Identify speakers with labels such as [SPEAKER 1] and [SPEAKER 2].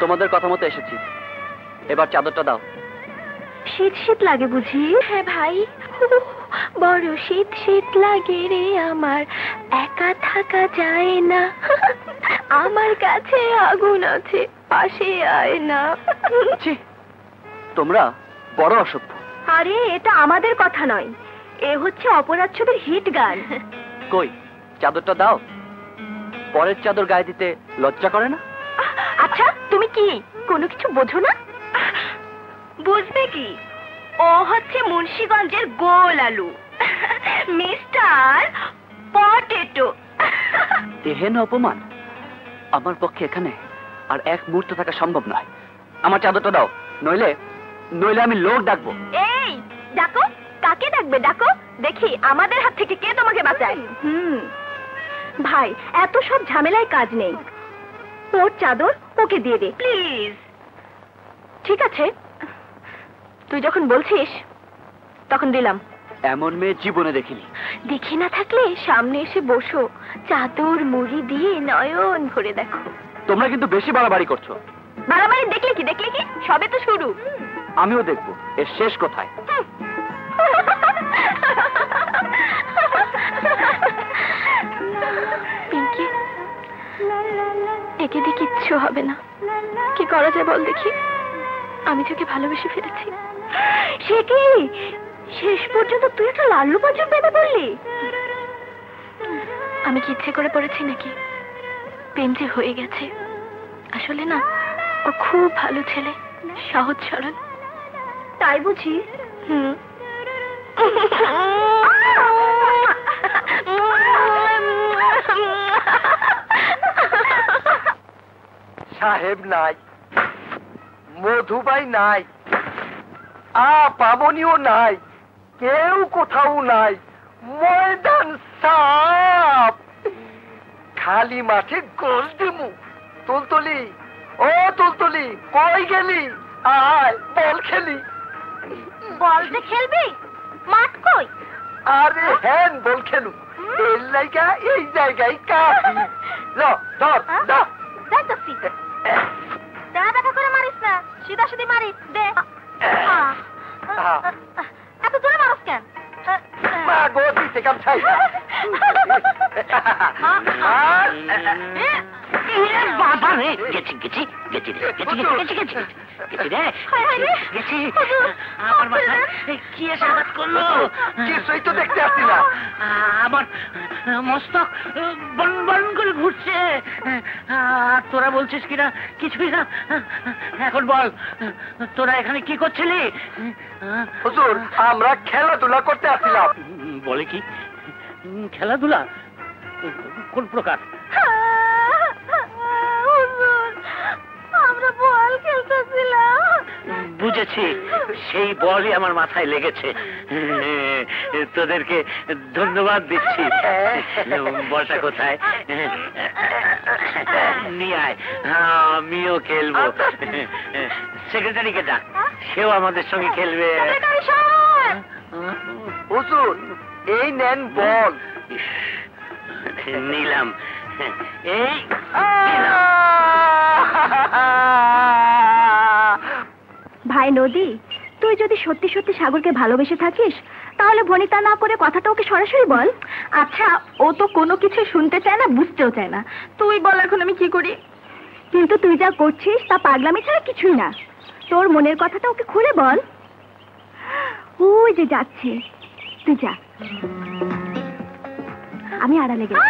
[SPEAKER 1] তোমাদের কথা মতো এসেছি, এবার চাদরটা দাও।
[SPEAKER 2] শীত শীত লাগে বুঝি? হ্যাঁ ভাই, বড় শীত শীত লাগে রে আমার, একা থাকা যায় না, আমার কাছে আগুন আছে, পাশে আয় না।
[SPEAKER 1] তোমরা বড় অসভ্য।
[SPEAKER 2] আরে এটা আমাদের কথা নয়, এ হচ্ছে অপরাধ ছবির হিট গান।
[SPEAKER 1] কই চাদরটা দাও, পরের চাদর গায়ে দিতে লজ্জা করে না?
[SPEAKER 2] আচ্ছা তুমি কি কোনো কিছু বোঝো না? বুঝবে কি, ও হচ্ছে মুন্সিগঞ্জের গোল আলু, মিস্টার পটেটো।
[SPEAKER 1] এহেন অপমান আমার পক্ষে এখানে আর এক মুহূর্ত থাকা সম্ভব নয়। আমার চাদরটা দাও, নইলে নইলে আমি লোক ডাকবো।
[SPEAKER 2] এই ডাকো, কাকে ডাকবে ডাকো, দেখি আমাদের হাত থেকে কে তোমাকে বাঁচায়। ভাই এত সব ঝামেলায় কাজ নেই, ওর চাদর ওকে দিয়ে দে প্লিজ। ঠিক আছে, তুই যখন বলছিস তখন দিলাম।
[SPEAKER 1] এমন মেয়ে জীবনে দেখিনি।
[SPEAKER 2] দেখি না থাকলে সামনে এসে বসো, চাদর মুড়ি দিয়ে নয়ন ভরে দেখো।
[SPEAKER 1] তোমরা কিন্তু বেশি বাড়াবাড়ি করছো।
[SPEAKER 2] বাড়াবাড়ি দেখলে কি সবে তো শুরু।
[SPEAKER 1] আমিও দেখবো এর শেষ কোথায়।
[SPEAKER 2] পিঙ্কি, একে দিয়ে কিচ্ছু হবে না, কি করা যায় বল দেখি? আমি তোকে ভালোবেসে ফেলেছি। সে কি শেষ পর্যন্ত তুই একটা লাল্লু পাঁচন পেতে বললি? আমি কি ইচ্ছে করে পড়েছি নাকি? প্রেম যে হয়ে গেছে। আসলে না, ও খুব ভালো ছেলে, সহজ সরল। তাই বুঝি?
[SPEAKER 3] সাহেব নাই, মধুবাই নাই, পাবনিও নাই, কেউ কোথাও নাই, ময়দান সাফ, খালি মাঠে গোল দিমু। তুলতুলি, ও তুলতুলি, কই গেলি? আয় বল খেলি।
[SPEAKER 2] বল যে খেলবি, মাঠ কই?
[SPEAKER 3] আরে হ্যাঁ বল খেলু, এর লাইগা এই জায়গায় কাফি। ধর ধর
[SPEAKER 2] যাইতাছি। দেখা দেখা করে মারিস না, সিধা সিধি মারিস দে। এত জোরে মারস কেন?
[SPEAKER 3] মা গো দিতে কাম ছাই।
[SPEAKER 1] বাবা রে, গেছি গেছি গেছি রে, গেছি গেছি গেছি গেছি রে, গেছি। আমার মাথায় কি এসে আঘাত করলো?
[SPEAKER 3] কিছুই তো দেখতে আসছি না।
[SPEAKER 1] আমার মস্তক বন বন করে ঘুরছে। আর তোরা বলছিস কিনা কিছুই না। এখন বল, তোরা এখানে কি করছিলি?
[SPEAKER 3] হুজুর, আমরা খেলাধুলা করতে আসছিলাম।
[SPEAKER 1] বলে কি খেলাধুলা? কোন প্রকার?
[SPEAKER 2] আমরা বল খেলতেছিলাম।
[SPEAKER 1] বুঝেছি, সেই বলই আমার মাথায় লেগেছে। তোদেরকে ধন্যবাদ দিচ্ছি। বলটা কোথায়? নিয়ে আয়, আমিও খেলবো। সেক্রেটারিকে ডাক, সেও আমাদের সঙ্গে খেলবে।
[SPEAKER 3] হুজুর, এই নেন বল।
[SPEAKER 1] নিলাম, এই
[SPEAKER 2] ভাই নদী, তুই যদি সত্যি সত্যি সাগরকে ভালোবেসে থাকিস তাহলে ভনিতা না করে কথাটা ওকে সরাসরি বল। আচ্ছা, ও তো কোনো কিছু শুনতে চায় না, বুঝতেও চায় না, তুই বল এখন আমি কি করি? কিন্তু তুই যা করছিস তা পাগলামি ছাড়া কিছুই না। তোর মনের কথাটা ওকে খুলে বল। ওই যে যাচ্ছে, তুই যা, আমি আড়ালে গেছি।